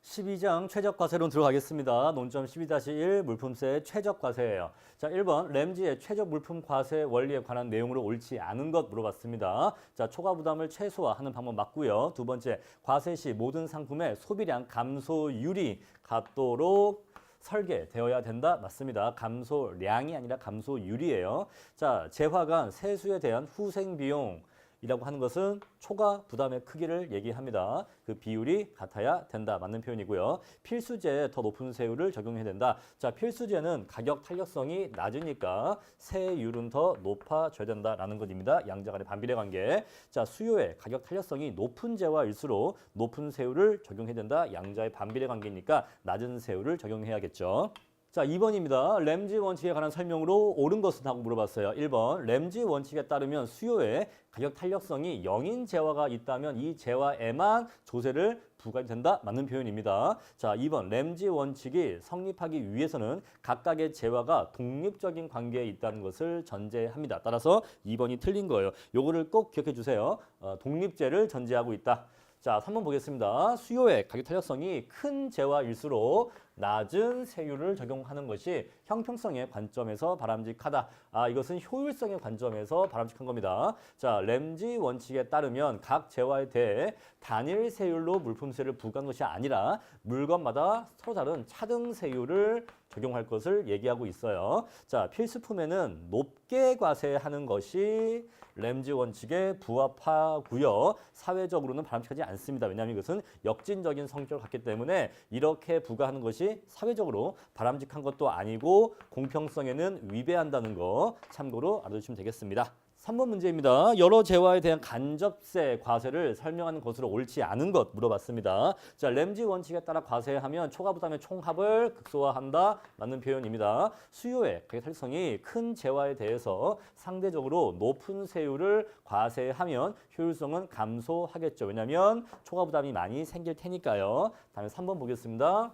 12장 최적과세론 들어가겠습니다. 논점 12-1 물품세 최적과세예요. 자, 1번 램지의 최저물품과세 원리에 관한 내용으로 옳지 않은 것 물어봤습니다. 자, 초과부담을 최소화하는 방법 맞고요. 두 번째, 과세 시 모든 상품의 소비량 감소율이 같도록 설계되어야 된다. 맞습니다. 감소량이 아니라 감소율이에요. 자, 재화간 세수에 대한 후생비용 이라고 하는 것은 초과 부담의 크기를 얘기합니다. 그 비율이 같아야 된다. 맞는 표현이고요. 필수제에 더 높은 세율을 적용해야 된다. 자, 필수제는 가격 탄력성이 낮으니까 세율은 더 높아져야 된다라는 것입니다. 양자 간의 반비례 관계. 자, 수요에 가격 탄력성이 높은 재화일수록 높은 세율을 적용해야 된다. 양자의 반비례 관계니까 낮은 세율을 적용해야겠죠. 자, 2번입니다. 램지 원칙에 관한 설명으로 옳은 것은 하고 물어봤어요. 1번, 램지 원칙에 따르면 수요에 가격 탄력성이 0인 재화가 있다면 이 재화에만 조세를 부과된다. 맞는 표현입니다. 자, 2번, 램지 원칙이 성립하기 위해서는 각각의 재화가 독립적인 관계에 있다는 것을 전제합니다. 따라서 2번이 틀린 거예요. 요거를 꼭 기억해 주세요. 독립제를 전제하고 있다. 자, 3번 보겠습니다. 수요의 가격 탄력성이 큰 재화일수록 낮은 세율을 적용하는 것이 형평성의 관점에서 바람직하다. 이것은 효율성의 관점에서 바람직한 겁니다. 자, 램지 원칙에 따르면 각 재화에 대해 단일 세율로 물품세를 부과한 것이 아니라 물건마다 서로 다른 차등 세율을 적용할 것을 얘기하고 있어요. 자, 필수품에는 높게 과세하는 것이 램지 원칙에 부합하고요. 사회적으로는 바람직하지 않습니다. 왜냐하면 이것은 역진적인 성격을 갖기 때문에 이렇게 부과하는 것이 사회적으로 바람직한 것도 아니고 공평성에는 위배한다는 거 참고로 알아두시면 되겠습니다. 3번 문제입니다. 여러 재화에 대한 간접세 과세를 설명하는 것으로 옳지 않은 것 물어봤습니다. 자, 램지 원칙에 따라 과세하면 초과부담의 총합을 극소화한다. 맞는 표현입니다. 수요의 가격 탄력성이 큰 재화에 대해서 상대적으로 높은 세율을 과세하면 효율성은 감소하겠죠. 왜냐하면 초과부담이 많이 생길 테니까요. 다음에 3번 보겠습니다.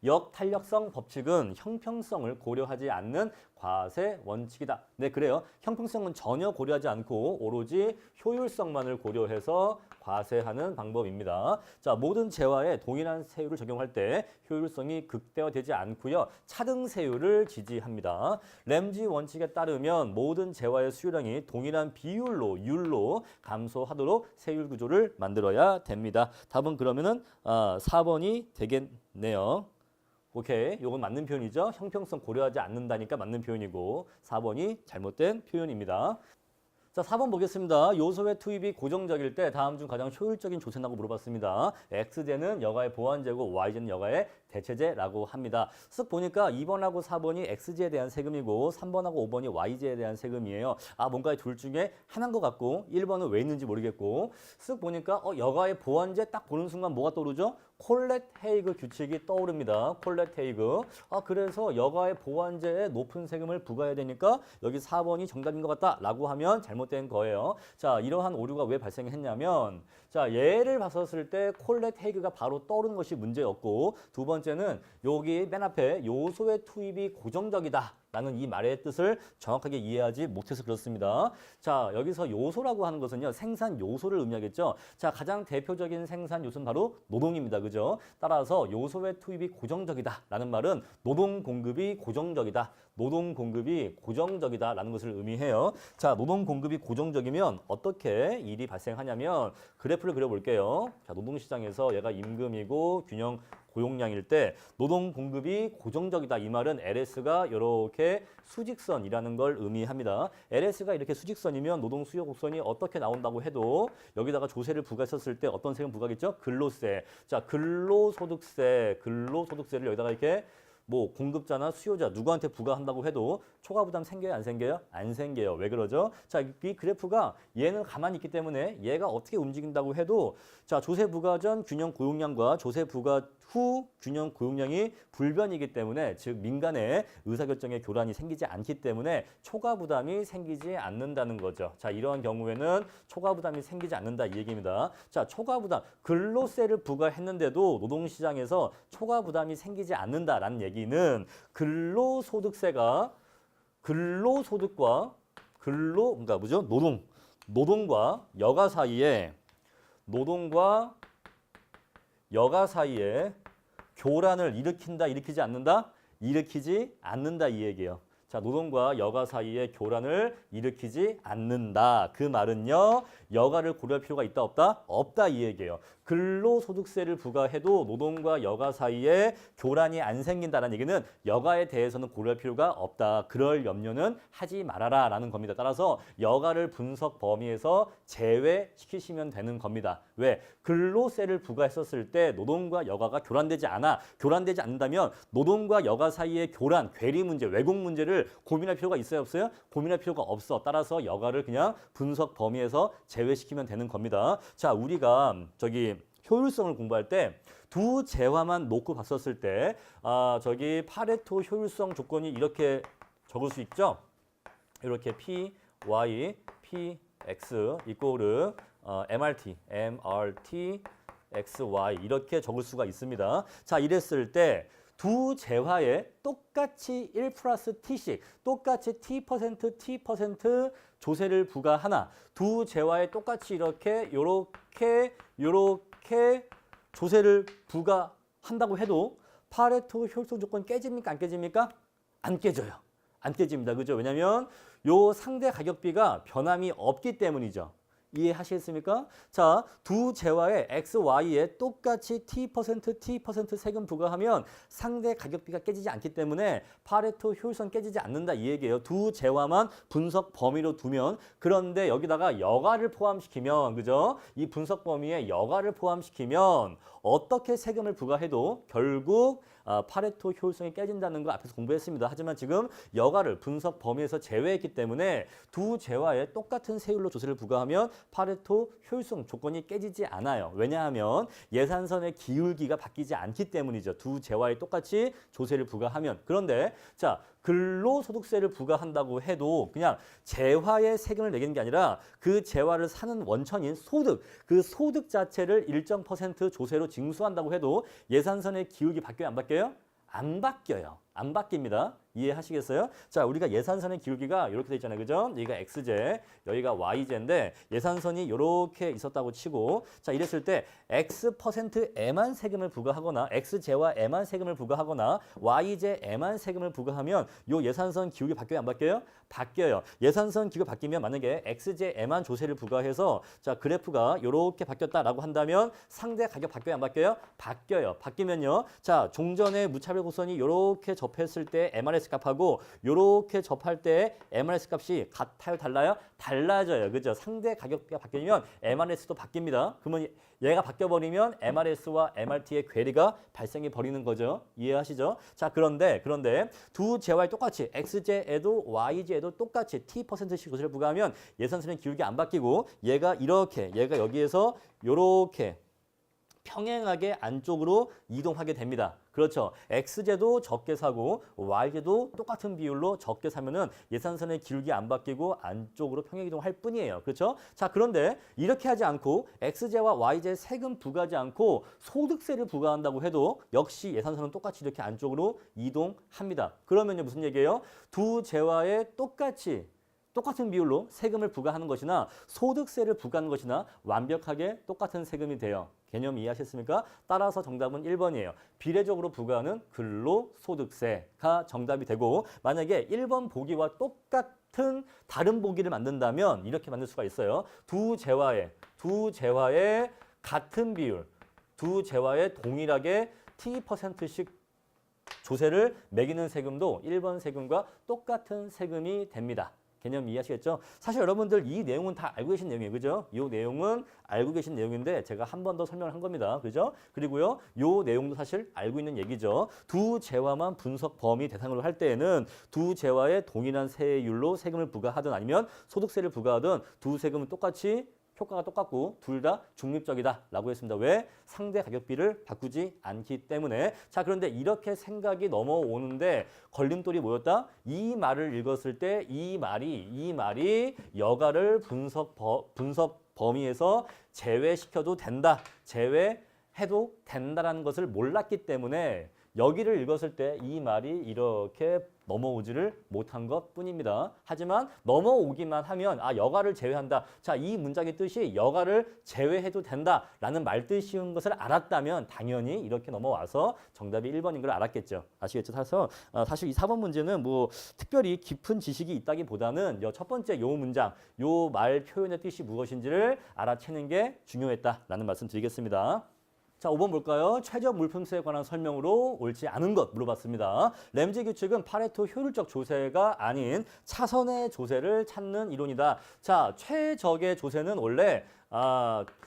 역탄력성 법칙은 형평성을 고려하지 않는 과세 원칙이다. 네, 그래요. 형평성은 전혀 고려하지 않고 오로지 효율성만을 고려해서 과세하는 방법입니다. 자, 모든 재화에 동일한 세율을 적용할 때 효율성이 극대화되지 않고요. 차등 세율을 지지합니다. 램지 원칙에 따르면 모든 재화의 수요량이 동일한 율로 감소하도록 세율 구조를 만들어야 됩니다. 답은 그러면은 4번이 되겠네요. 오케이, 이건 맞는 표현이죠. 형평성 고려하지 않는다니까 맞는 표현이고 4번이 잘못된 표현입니다. 자, 4번 보겠습니다. 요소의 투입이 고정적일 때 다음 중 가장 효율적인 조세라고 물어봤습니다. X제는 여가의 보완제고 Y제는 여가의 대체제라고 합니다. 쓱 보니까 2번하고 4번이 X제에 대한 세금이고 3번하고 5번이 Y제에 대한 세금이에요. 뭔가 둘 중에 하나인 것 같고 1번은 왜 있는지 모르겠고 쓱 보니까 여가의 보완제 딱 보는 순간 뭐가 떠오르죠? 콜렛 헤이그 규칙이 떠오릅니다. 콜렛 헤이그. 그래서 여가의 보완제에 높은 세금을 부과해야 되니까 여기 4번이 정답인 것 같다라고 하면 잘못된 거예요. 자, 이러한 오류가 왜 발생했냐면 자, 예를 봤었을 때 콜렛 헤이그가 바로 떠오르는 것이 문제였고 두 번째는 여기 맨 앞에 요소의 투입이 고정적이다. 라는 이 말의 뜻을 정확하게 이해하지 못해서 그렇습니다. 자, 여기서 요소라고 하는 것은요, 생산 요소를 의미하겠죠. 자, 가장 대표적인 생산 요소는 바로 노동입니다. 그죠? 따라서 요소의 투입이 고정적이다 라는 말은 노동 공급이 고정적이다. 노동 공급이 고정적이다라는 것을 의미해요. 자, 노동 공급이 고정적이면 어떻게 일이 발생하냐면 그래프를 그려볼게요. 자, 노동시장에서 얘가 임금이고 균형 고용량일 때 노동 공급이 고정적이다. 이 말은 LS가 이렇게 수직선이라는 걸 의미합니다. LS가 이렇게 수직선이면 노동 수요 곡선이 어떻게 나온다고 해도 여기다가 조세를 부과했었을 때 어떤 세금 부과겠죠? 근로세. 자, 근로소득세를 여기다가 이렇게 공급자나 수요자 누구한테 부과한다고 해도 초과부담 생겨요? 안 생겨요? 안 생겨요. 왜 그러죠? 자, 이 그래프가 얘는 가만히 있기 때문에 얘가 어떻게 움직인다고 해도 자, 조세 부과 전 균형 고용량과 조세 부과 후 균형 고용량이 불변이기 때문에 즉 민간의 의사결정에 교란이 생기지 않기 때문에 초과부담이 생기지 않는다는 거죠. 자, 이러한 경우에는 초과부담이 생기지 않는다 이 얘기입니다. 자, 초과부담 근로세를 부과했는데도 노동시장에서 초과부담이 생기지 않는다라는 얘기는 근로소득세가 근로소득과 그러니까 뭐죠? 노동과 여가 사이에 노동과 여가 사이에 교란을 일으킨다, 일으키지 않는다? 일으키지 않는다 이 얘기예요. 자, 노동과 여가 사이에 교란을 일으키지 않는다. 그 말은요. 여가를 고려할 필요가 있다, 없다? 없다 이 얘기예요. 근로소득세를 부과해도 노동과 여가 사이에 교란이 안 생긴다는 얘기는 여가에 대해서는 고려할 필요가 없다. 그럴 염려는 하지 말아라 라는 겁니다. 따라서 여가를 분석 범위에서 제외시키시면 되는 겁니다. 왜? 근로세를 부과했었을 때 노동과 여가가 교란되지 않아. 교란되지 않는다면 노동과 여가 사이의 교란, 괴리 문제, 왜곡 문제를 고민할 필요가 있어요, 없어요? 고민할 필요가 없어. 따라서 여가를 그냥 분석 범위에서 제외시키면 되는 겁니다. 자, 우리가 효율성을 공부할 때 두 재화만 놓고 봤었을 때 파레토 효율성 조건이 이렇게 적을 수 있죠. 이렇게 P, Y, P, X 이꼬르 MRT, X, Y 이렇게 적을 수가 있습니다. 자, 이랬을 때 두 재화에 똑같이 1 플러스 T씩 똑같이 T% 조세를 부과하나 두 재화에 똑같이 이렇게 조세를 부과한다고 해도 파레토 효율성 조건 깨집니까? 안 깨집니까? 안 깨져요. 안 깨집니다. 그죠? 왜냐하면 요 상대 가격비가 변함이 없기 때문이죠. 이해하시겠습니까? 자, 두 재화의 X, Y에 똑같이 T% 세금 부과하면 상대 가격비가 깨지지 않기 때문에 파레토 효율성 깨지지 않는다 이 얘기예요. 두 재화만 분석 범위로 두면 그런데 여기다가 여가를 포함시키면 그죠? 이 분석 범위에 여가를 포함시키면 어떻게 세금을 부과해도 결국 파레토 효율성이 깨진다는 거 앞에서 공부했습니다. 하지만 지금 여가를 분석 범위에서 제외했기 때문에 두 재화에 똑같은 세율로 조세를 부과하면 파레토 효율성 조건이 깨지지 않아요. 왜냐하면 예산선의 기울기가 바뀌지 않기 때문이죠. 두 재화에 똑같이 조세를 부과하면. 그런데 자, 근로소득세를 부과한다고 해도 그냥 재화에 세금을 매기는 게 아니라 그 재화를 사는 원천인 소득, 그 소득 자체를 일정 % 조세로 징수한다고 해도 예산선의 기울기 바뀌어요? 안 바뀌어요? 안 바뀌어요. 안 바뀝니다. 이해하시겠어요? 자, 우리가 예산선의 기울기가 이렇게 돼 있잖아요. 그죠? 여기가 X제, 여기가 Y제인데 예산선이 이렇게 있었다고 치고 자, 이랬을 때 X%에만 세금을 부과하거나 X제와에만 세금을 부과하거나 Y제에만 세금을 부과하면 요 예산선 기울기 바뀌어요? 안 바뀌어요? 바뀌어요. 예산선 기울기 바뀌면 만약에 X제에만 조세를 부과해서 자, 그래프가 이렇게 바뀌었다라고 한다면 상대 가격 바뀌어요? 안 바뀌어요? 바뀌어요. 바뀌면요. 자, 종전의 무차별 고선이 이렇게 접했을 때 MRS 값하고 이렇게 접할 때 MRS 값이 같아요? 달라요? 달라져요. 그죠? 상대 가격비가 바뀌면 MRS도 바뀝니다. 그러면 얘가 바뀌어버리면 MRS와 MRT의 괴리가 발생해 버리는 거죠. 이해하시죠? 자, 그런데 두 재화에 똑같이 X제에도 Y제에도 똑같이 T%씩 조세를 부과하면 예산선의 기울기 안 바뀌고 얘가 여기에서 이렇게 평행하게 안쪽으로 이동하게 됩니다. 그렇죠. X제도 적게 사고 Y제도 똑같은 비율로 적게 사면은 예산선의 기울기 안 바뀌고 안쪽으로 평행 이동할 뿐이에요. 그렇죠? 자, 그런데 이렇게 하지 않고 X제와 Y제 세금 부과하지 않고 소득세를 부과한다고 해도 역시 예산선은 똑같이 이렇게 안쪽으로 이동합니다. 그러면요 무슨 얘기예요? 두 재화에 똑같은 비율로 세금을 부과하는 것이나 소득세를 부과하는 것이나 완벽하게 똑같은 세금이 돼요. 개념 이해하셨습니까? 따라서 정답은 1번이에요. 비례적으로 부과하는 근로소득세가 정답이 되고 만약에 1번 보기와 똑같은 다른 보기를 만든다면 이렇게 만들 수가 있어요. 두 재화에 같은 비율, 두 재화에 동일하게 T%씩 조세를 매기는 세금도 1번 세금과 똑같은 세금이 됩니다. 개념 이해하시겠죠? 사실 여러분들 이 내용은 다 알고 계신 내용이에요. 그죠? 이 내용은 알고 계신 내용인데 제가 한 번 더 설명을 한 겁니다. 그죠? 그리고요. 이 내용도 사실 알고 있는 얘기죠. 두 재화만 분석 범위 대상으로 할 때에는 두 재화에 동일한 세율로 세금을 부과하든 아니면 소득세를 부과하든 두 세금은 똑같이 효과가 똑같고 둘 다 중립적이다라고 했습니다. 왜? 상대 가격비를 바꾸지 않기 때문에. 자, 그런데 이렇게 생각이 넘어오는데 걸림돌이 뭐였다? 이 말을 읽었을 때 이 말이 여가를 분석 범위에서 제외시켜도 된다. 해도 된다라는 것을 몰랐기 때문에 여기를 읽었을 때 이 말이 이렇게 넘어오지를 못한 것뿐입니다. 하지만 넘어오기만 하면 여가를 제외한다. 자, 이 문장의 뜻이 여가를 제외해도 된다라는 말뜻이온 것을 알았다면 당연히 이렇게 넘어와서 정답이 1번인 걸 알았겠죠. 아시겠죠? 그래서 사실 이 4번 문제는 뭐 특별히 깊은 지식이 있다기보다는 첫 번째 요 문장, 요 말 표현의 뜻이 무엇인지를 알아채는 게 중요했다라는 말씀 드리겠습니다. 자, 5번 볼까요? 최적 물품수에 관한 설명으로 옳지 않은 것 물어봤습니다. 램지 규칙은 파레토 효율적 조세가 아닌 차선의 조세를 찾는 이론이다. 자, 최적의 조세는 원래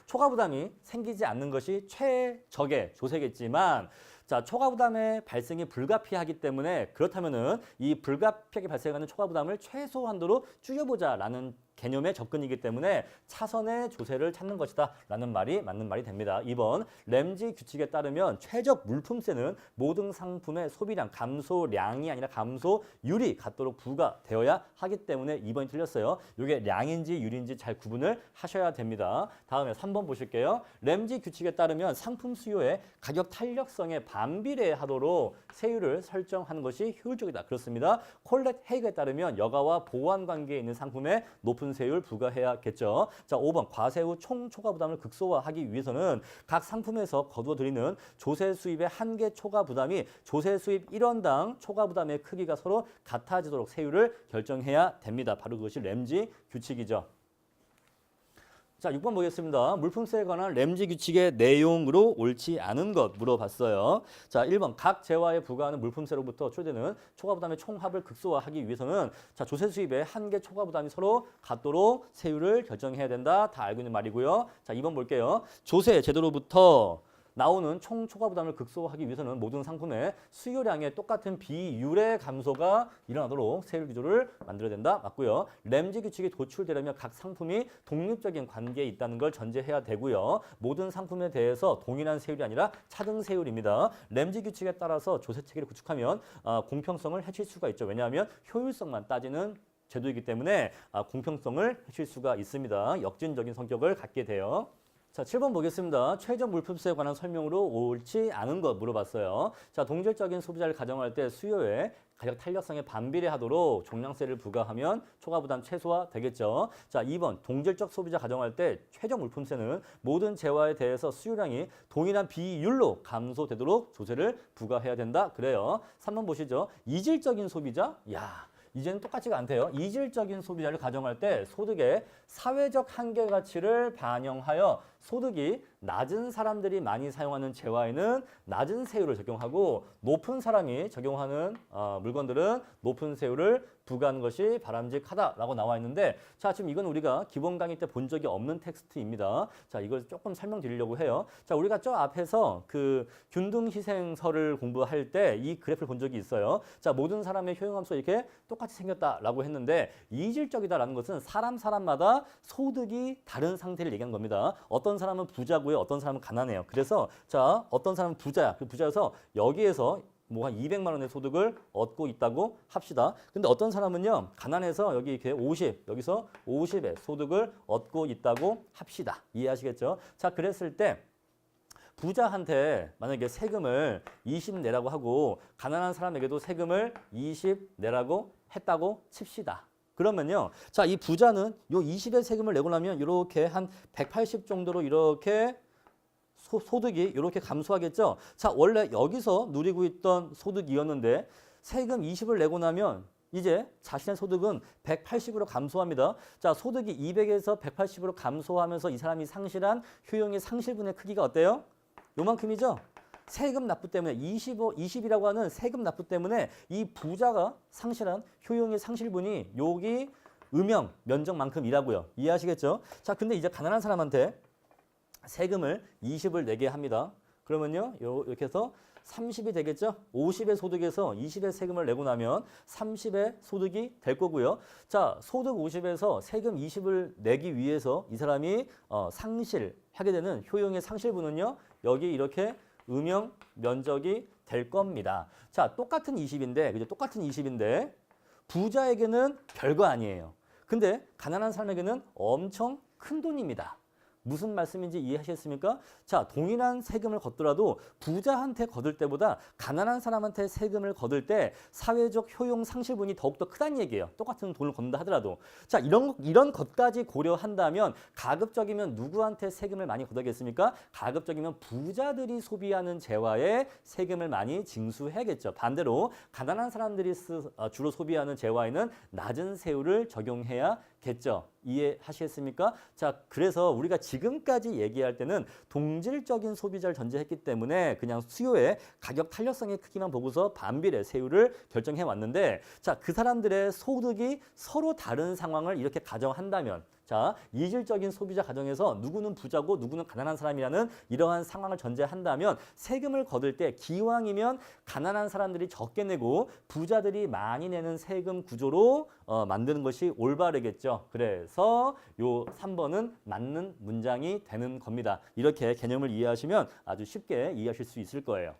초과 부담이 생기지 않는 것이 최적의 조세겠지만 자, 초과 부담의 발생이 불가피하기 때문에 그렇다면은 이 불가피하게 발생하는 초과 부담을 최소한도로 줄여보자라는 개념의 접근이기 때문에 차선의 조세를 찾는 것이다 라는 말이 맞는 말이 됩니다. 2번 램지 규칙에 따르면 최적 물품세는 모든 상품의 소비량 감소량이 아니라 감소율이 같도록 부과되어야 하기 때문에 2번이 틀렸어요. 이게 량인지 율인지 잘 구분을 하셔야 됩니다. 다음에 3번 보실게요. 램지 규칙에 따르면 상품 수요의 가격 탄력성에 반비례하도록 세율을 설정하는 것이 효율적이다. 그렇습니다. 콜렛 헤이그에 따르면 여가와 보완 관계에 있는 상품에 높은 세율 부과해야겠죠. 자, 5번 과세 후 총 초과 부담을 극소화하기 위해서는 각 상품에서 거두어들이는 조세 수입의 한계 초과 부담이 조세 수입 1원당 초과 부담의 크기가 서로 같아지도록 세율을 결정해야 됩니다. 바로 그것이 램지 규칙이죠. 자, 6번 보겠습니다. 물품세에 관한 램지 규칙의 내용으로 옳지 않은 것 물어봤어요. 자, 1번 각 재화에 부과하는 물품세로부터 초래되는 초과 부담의 총합을 극소화하기 위해서는 자, 조세 수입의 한계 초과 부담이 서로 같도록 세율을 결정해야 된다. 다 알고 있는 말이고요. 자, 2번 볼게요. 조세 제도로부터 나오는 총 초과 부담을 극소화하기 위해서는 모든 상품의 수요량의 똑같은 비율의 감소가 일어나도록 세율 기조를 만들어야 된다. 맞고요. 램지 규칙이 도출되려면 각 상품이 독립적인 관계에 있다는 걸 전제해야 되고요. 모든 상품에 대해서 동일한 세율이 아니라 차등 세율입니다. 램지 규칙에 따라서 조세 체계를 구축하면 공평성을 해칠 수가 있죠. 왜냐하면 효율성만 따지는 제도이기 때문에 공평성을 해칠 수가 있습니다. 역진적인 성격을 갖게 돼요. 자, 7번 보겠습니다. 최적 물품세에 관한 설명으로 옳지 않은 것 물어봤어요. 자, 동질적인 소비자를 가정할 때 수요에 가격 탄력성에 반비례하도록 종량세를 부과하면 초과 부담 최소화 되겠죠. 자, 2번 동질적 소비자 가정할 때 최적 물품세는 모든 재화에 대해서 수요량이 동일한 비율로 감소되도록 조세를 부과해야 된다. 그래요. 3번 보시죠. 이질적인 소비자? 이제는 똑같지가 않대요. 이질적인 소비자를 가정할 때 소득의 사회적 한계 가치를 반영하여 소득이 낮은 사람들이 많이 사용하는 재화에는 낮은 세율을 적용하고 높은 사람이 적용하는 물건들은 높은 세율을 부과하는 것이 바람직하다라고 나와 있는데 자, 지금 이건 우리가 기본 강의 때 본 적이 없는 텍스트입니다. 자, 이걸 조금 설명드리려고 해요. 자, 우리가 저 앞에서 그 균등희생설을 공부할 때 이 그래프를 본 적이 있어요. 자, 모든 사람의 효용함수 이렇게 똑같이 생겼다라고 했는데 이질적이다라는 것은 사람마다 소득이 다른 상태를 얘기하는 겁니다. 어떤 사람은 부자고요. 어떤 사람은 가난해요. 그래서 자, 어떤 사람은 부자야. 그 부자여서 여기에서 뭐 한 200만 원의 소득을 얻고 있다고 합시다. 근데 어떤 사람은요. 가난해서 여기 이렇게 50, 여기서 50의 소득을 얻고 있다고 합시다. 이해하시겠죠? 자, 그랬을 때 부자한테 만약에 세금을 20 내라고 하고 가난한 사람에게도 세금을 20 내라고 했다고 칩시다. 그러면요. 자, 이 부자는 요 20의 세금을 내고 나면 이렇게 한 180 정도로 이렇게 소득이 이렇게 감소하겠죠. 자, 원래 여기서 누리고 있던 소득이었는데 세금 20을 내고 나면 이제 자신의 소득은 180으로 감소합니다. 자, 소득이 200에서 180으로 감소하면서 이 사람이 상실한 효용의 상실분의 크기가 어때요? 요만큼이죠. 세금 납부 때문에 20이라고 하는 세금 납부 때문에 이 부자가 상실한 효용의 상실분이 여기 음영 면적만큼이라고요. 이해하시겠죠? 자, 근데 이제 가난한 사람한테 세금을 20을 내게 합니다. 그러면요, 이렇게 해서 30이 되겠죠? 50의 소득에서 20의 세금을 내고 나면 30의 소득이 될 거고요. 자, 소득 50에서 세금 20을 내기 위해서 이 사람이 상실하게 되는 효용의 상실분은요, 여기 이렇게 음영 면적이 될 겁니다. 자, 똑같은 20인데, 그죠? 똑같은 20인데 부자에게는 별거 아니에요. 근데 가난한 사람에게는 엄청 큰 돈입니다. 무슨 말씀인지 이해하셨습니까? 자, 동일한 세금을 걷더라도 부자한테 거둘 때보다 가난한 사람한테 세금을 거둘 때 사회적 효용 상실분이 더욱더 크다는 얘기예요. 똑같은 돈을 걷는다 하더라도. 자, 이런 것까지 고려한다면 가급적이면 누구한테 세금을 많이 걷어겠습니까? 가급적이면 부자들이 소비하는 재화에 세금을 많이 징수해야겠죠. 반대로 가난한 사람들이 주로 소비하는 재화에는 낮은 세율을 적용해야겠죠. 이해하시겠습니까? 자, 그래서 우리가 지금까지 얘기할 때는 동질적인 소비자를 전제했기 때문에 그냥 수요의 가격 탄력성의 크기만 보고서 반비례 세율을 결정해 왔는데, 자, 그 사람들의 소득이 서로 다른 상황을 이렇게 가정한다면, 자, 이질적인 소비자 가정에서 누구는 부자고 누구는 가난한 사람이라는 이러한 상황을 전제한다면 세금을 거둘 때 기왕이면 가난한 사람들이 적게 내고 부자들이 많이 내는 세금 구조로 만드는 것이 올바르겠죠. 그래서 요 3번은 맞는 문장이 되는 겁니다. 이렇게 개념을 이해하시면 아주 쉽게 이해하실 수 있을 거예요.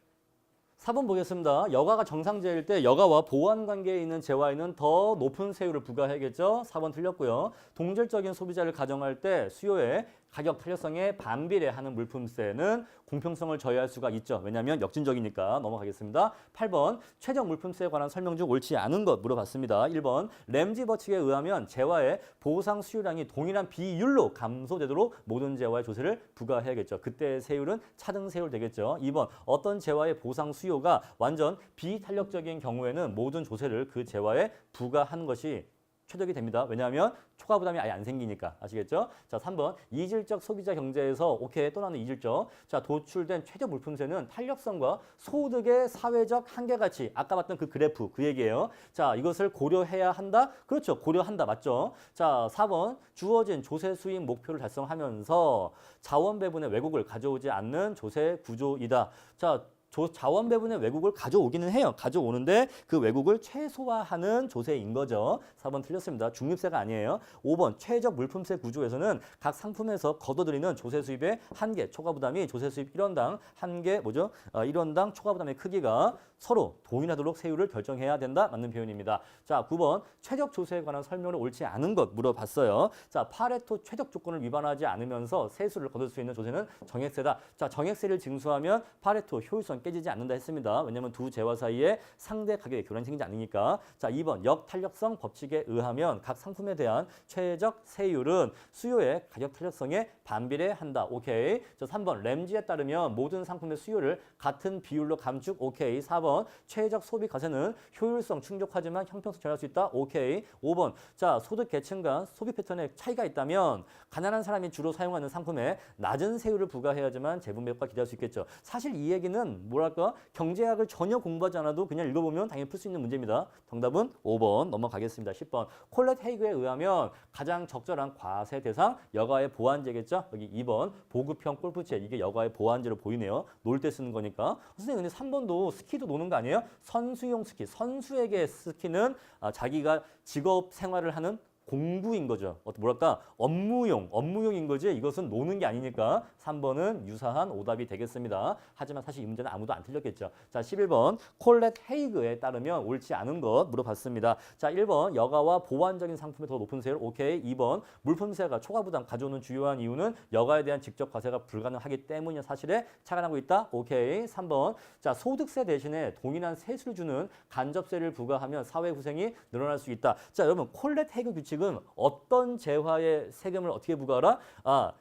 4번 보겠습니다. 여가가 정상제일 때 여가와 보완 관계에 있는 재화에는 더 높은 세율을 부과해야겠죠. 4번 틀렸고요. 동질적인 소비자를 가정할 때 수요의 가격 탄력성에 반비례하는 물품세는 공평성을 저해할 수가 있죠. 왜냐하면 역진적이니까. 넘어가겠습니다. 8번 최적 물품세에 관한 설명 중 옳지 않은 것 물어봤습니다. 1번 램지 법칙에 의하면 재화의 보상 수요량이 동일한 비율로 감소되도록 모든 재화의 조세를 부과해야겠죠. 그때 세율은 차등 세율 되겠죠. 2번 어떤 재화의 보상 수요가 완전 비탄력적인 경우에는 모든 조세를 그 재화에 부과하는 것이 최적이 됩니다. 왜냐하면 초과 부담이 아예 안 생기니까. 아시겠죠? 자, 3번 이질적 소비자 경제에서 오케이 또 나오는 이질적. 자, 도출된 최저 물품세는 탄력성과 소득의 사회적 한계가치. 아까 봤던 그 그래프 그 얘기예요. 자, 이것을 고려해야 한다? 그렇죠. 고려한다. 맞죠? 자, 4번 주어진 조세 수익 목표를 달성하면서 자원 배분의 왜곡을 가져오지 않는 조세 구조이다. 자, 자원 배분의 왜곡을 가져오기는 해요. 가져오는데 그 왜곡을 최소화하는 조세인 거죠. 4번 틀렸습니다. 중립세가 아니에요. 5번 최적 물품세 구조에서는 각 상품에서 걷어들이는 조세 수입의 한계, 초과 부담이 조세 수입 1원당 한계 뭐죠? 1원당 초과 부담의 크기가 서로 동일하도록 세율을 결정해야 된다. 맞는 표현입니다. 자, 9번 최적 조세에 관한 설명을 옳지 않은 것 물어봤어요. 자, 파레토 최적 조건을 위반하지 않으면서 세수를 거둘 수 있는 조세는 정액세다. 자, 정액세를 징수하면 파레토 효율성 깨지지 않는다 했습니다. 왜냐하면 두 재화 사이에 상대 가격의 교란이 생기지 않으니까. 자, 2번 역탄력성 법칙에 의하면 각 상품에 대한 최적 세율은 수요의 가격 탄력성에 반비례한다. 오케이. 자, 3번 램지에 따르면 모든 상품의 수요를 같은 비율로 감축. 오케이. 4번 최적 소비 과세는 효율성 충족하지만 형평성 저해할 수 있다. 오케이. 5번 자, 소득 계층 간 소비 패턴에 차이가 있다면 가난한 사람이 주로 사용하는 상품에 낮은 세율을 부과해야지만 재분배 효과가 기대할 수 있겠죠. 사실 이 얘기는 뭐랄까 경제학을 전혀 공부하지 않아도 그냥 읽어보면 당연히 풀 수 있는 문제입니다. 정답은 5번 넘어가겠습니다. 10번 콜렛 헤이그에 의하면 가장 적절한 과세 대상 여가의 보완제겠죠. 여기 2번 보급형 골프채 이게 여가의 보완제로 보이네요. 놀 때 쓰는 거니까. 선생님 근데 3번도 스키도 노는 거 아니에요? 선수용 스키, 선수에게 스키는 자기가 직업 생활을 하는 공구인 거죠. 뭐랄까 업무용인 거지 이것은 노는 게 아니니까 3번은 유사한 오답이 되겠습니다. 하지만 사실 이 문제는 아무도 안 틀렸겠죠. 자, 11번 콜렛 헤이그에 따르면 옳지 않은 것 물어봤습니다. 자, 1번 여가와 보완적인 상품에 더 높은 세율. 오케이. 2번 물품세가 초과 부담 가져오는 주요한 이유는 여가에 대한 직접 과세가 불가능하기 때문이야 사실에 착안하고 있다. 오케이. 3번 자, 소득세 대신에 동일한 세수를 주는 간접세를 부과하면 사회 후생이 늘어날 수 있다. 자, 여러분 콜렛 헤이그 규칙 지금 어떤 재화의 세금을 어떻게 부과하라?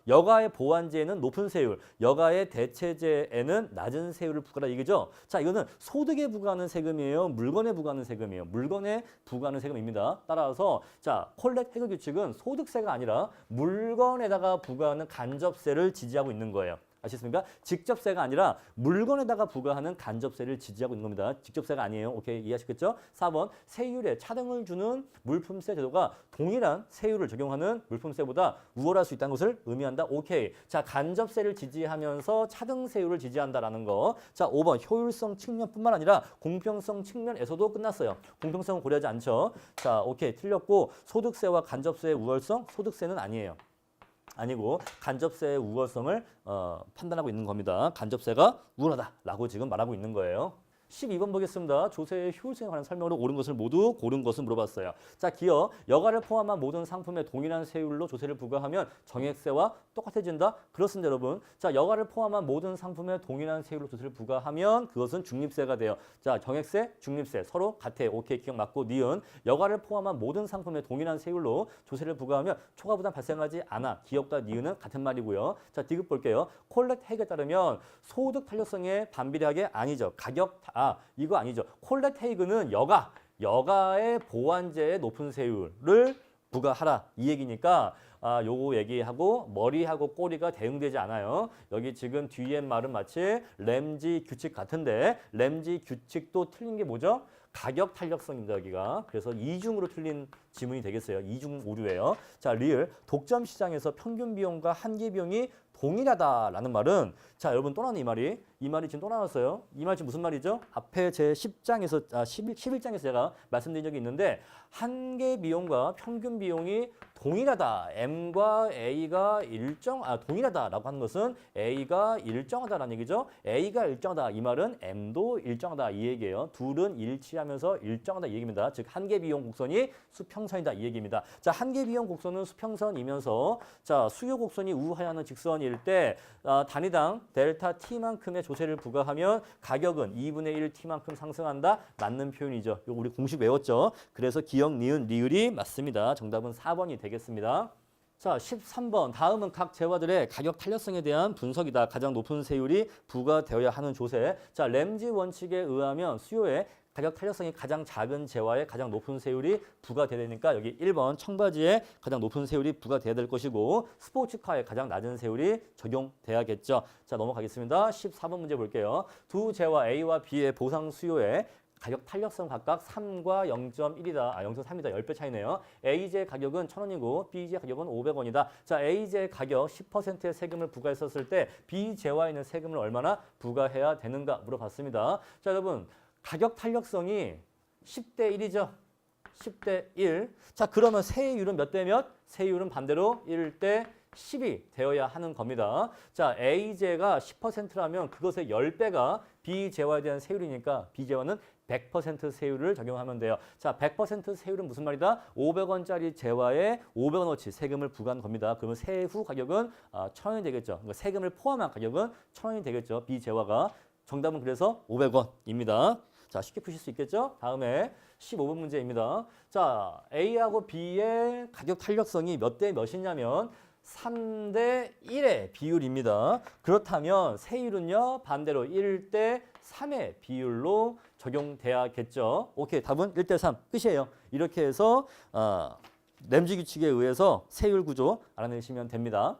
여가의 보완제에는 높은 세율, 여가의 대체제에는 낮은 세율을 부과하라 이거죠. 자, 이거는 소득에 부과하는 세금이에요. 물건에 부과하는 세금이에요. 물건에 부과하는 세금입니다. 따라서 자, 콜렛 헤이그 규칙은 소득세가 아니라 물건에다가 부과하는 간접세를 지지하고 있는 거예요. 아시겠습니까? 직접세가 아니라 물건에다가 부과하는 간접세를 지지하고 있는 겁니다. 직접세가 아니에요. 오케이, 이해하시겠죠? 4번 세율에 차등을 주는 물품세 제도가 동일한 세율을 적용하는 물품세보다 우월할 수 있다는 것을 의미한다. 오케이. 자, 간접세를 지지하면서 차등 세율을 지지한다라는 거. 자, 5번 효율성 측면뿐만 아니라 공평성 측면에서도 끝났어요. 공평성은 고려하지 않죠. 자, 오케이. 틀렸고 소득세와 간접세의 우월성, 소득세는 아니에요. 아니고 간접세의 우월성을 판단하고 있는 겁니다. 간접세가 우월하다라고 지금 말하고 있는 거예요. 12번 보겠습니다. 조세의 효율성에 관한 설명으로 옳은 것을 모두 고른 것을 물어봤어요. 자, 기어 여가를 포함한 모든 상품에 동일한 세율로 조세를 부과하면 정액세와 똑같아진다? 그렇습니다, 여러분. 자, 여가를 포함한 모든 상품에 동일한 세율로 조세를 부과하면 그것은 중립세가 돼요. 자, 정액세, 중립세 서로 같아요. 오케이, 기억 맞고 니은. 여가를 포함한 모든 상품에 동일한 세율로 조세를 부과하면 초과 부담 발생하지 않아. 기억과 니은은 같은 말이고요. 자, 디귿 볼게요. 콜렉트 핵에 따르면 소득 탄력성에 반비례하게 아니죠. 이거 아니죠. 콜렉트 헤이그는 여가의 보완제의 높은 세율을 부과하라 이 얘기니까 요거 얘기하고 머리하고 꼬리가 대응되지 않아요. 여기 지금 뒤에 말은 마치 램지 규칙 같은데 램지 규칙도 틀린 게 뭐죠? 가격 탄력성입니다, 여기가. 그래서 이중으로 틀린 지문이 되겠어요. 이중 오류예요. 자, 리을 독점 시장에서 평균 비용과 한계 비용이 동일하다라는 말은 자, 여러분 또 나왔네 이 말이 지금 또 나왔어요. 이 말 지금 무슨 말이죠? 앞에 제 10장에서 11장에서 제가 말씀드린 적이 있는데 한계 비용과 평균 비용이 동일하다. M과 A가 동일하다라고 하는 것은 A가 일정하다라는 얘기죠. A가 일정하다. 이 말은 M도 일정하다. 이 얘기예요. 둘은 일치하면서 일정하다. 이 얘기입니다. 즉 한계 비용 곡선이 수평선이다. 이 얘기입니다. 자, 한계 비용 곡선은 수평선이면서 자, 수요 곡선이 우하향하는 직선일 때 단위당 델타 T만큼의 조세를 부과하면 가격은 2분의 1 T만큼 상승한다. 맞는 표현이죠. 이거 우리 공식 외웠죠. 그래서 기역, 니은, 리을이 맞습니다. 정답은 4번이 되겠습니다. 자, 13번. 다음은 각 재화들의 가격 탄력성에 대한 분석이다. 가장 높은 세율이 부과되어야 하는 조세. 자, 램지 원칙에 의하면 수요의 가격 탄력성이 가장 작은 재화에 가장 높은 세율이 부과돼야 되니까 여기 1번 청바지에 가장 높은 세율이 부과돼야 될 것이고 스포츠카에 가장 낮은 세율이 적용돼야겠죠. 자, 넘어가겠습니다. 14번 문제 볼게요. 두 재화 A와 B의 보상 수요에 가격 탄력성 각각 3과 0.1이다. 0.3이다. 10배 차이네요. A제 가격은 1,000원이고 B제 가격은 500원이다. 자, A제 가격 10%의 세금을 부과했었을 때 B제와에는 세금을 얼마나 부과해야 되는가 물어봤습니다. 자, 여러분 가격 탄력성이 10대 1이죠. 10대 1. 자, 그러면 세율은 몇 대 몇? 세율은 반대로 1대 10이 되어야 하는 겁니다. 자, A제가 10%라면 그것의 10배가 B제화에 대한 세율이니까 B제화는 100% 세율을 적용하면 돼요. 자, 100% 세율은 무슨 말이다? 500원짜리 제화에 500원어치 세금을 부과한 겁니다. 그러면 세후 가격은 1,000원이 되겠죠. 그러니까 세금을 포함한 가격은 1,000원이 되겠죠. B제화가. 정답은 그래서 500원입니다. 자, 쉽게 푸실 수 있겠죠? 다음에 15번 문제입니다. 자, A하고 B의 가격 탄력성이 몇 대 몇이냐면 3대 1의 비율입니다. 그렇다면 세율은요, 반대로 1대 3의 비율로 적용돼야겠죠. 오케이, 답은 1대 3 끝이에요. 이렇게 해서 램지 규칙에 의해서 세율 구조 알아내시면 됩니다.